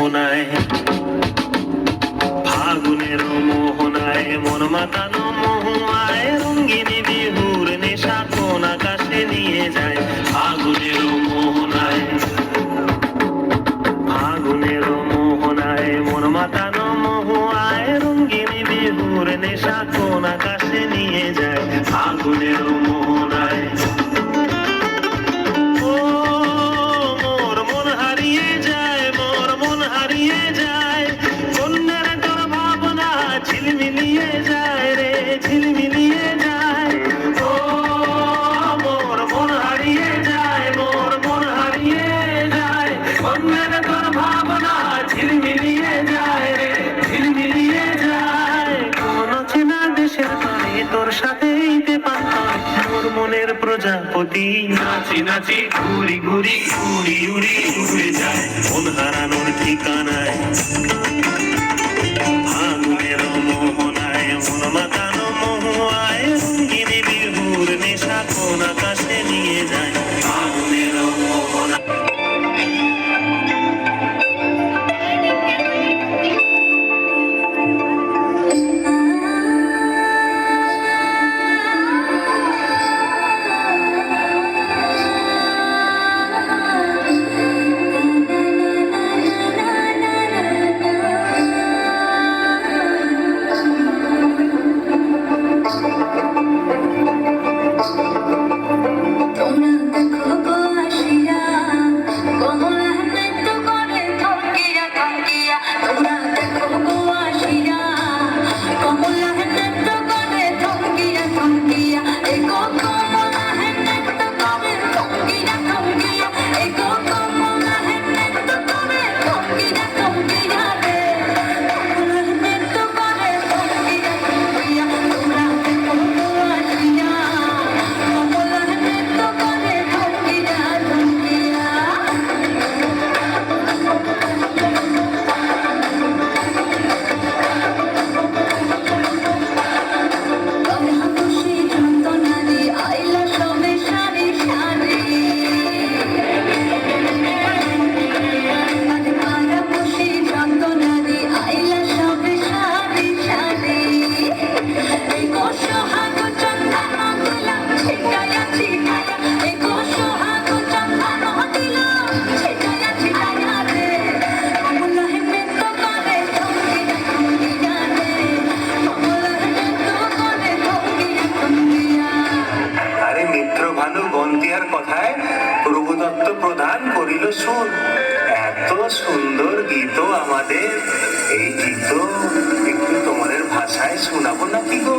মোহনায়, ফাগুনের মোহনায় মন মাতানো মহুয়ায় রঙ্গিনী বিহুর নেশা কোন আকাশে নিয়ে যায়। ফাগুনের মোহনায়, ফাগুনের মোহনায় মন মাতানো মহুয়ায় রঙ্গিনী বিহুর নেশা কোন আকাশে নিয়ে যায়। ফাগুনের মোহনায় ঝিলমিলিয়ে যায় রে, ঝিলমিলিয়ে যায়। ও মোর মন হারিয়ে যায়, মোর মন হারিয়ে যায়। অন্যের তোর ভাবনা ঝিলমিলিয়ে যায় রে, ঝিলমিলিয়ে যায়। কোন চেনা দেশের পানে তোর সাথে ইতে পান্তায় মোর মনের প্রজাপতি নাচি নাচি ঘুরি ঘুরি উড়ি উড়ি উড়ে যায় মন হারানোর ঠিকানায়। ফাগুনের মোহনায় মন মাতানো মহুয়ায় রঙ্গিনী বিহুর নেশা কোন আকাশে নিয়ে যায়। ফাগুনের মোহনায় কথায় প্রভুদত্ত প্রদান করিল সুর। এত সুন্দর গীত আমাদের, এই গীত একটু তোমাদের ভাষায় শোনাবো নাকি গো?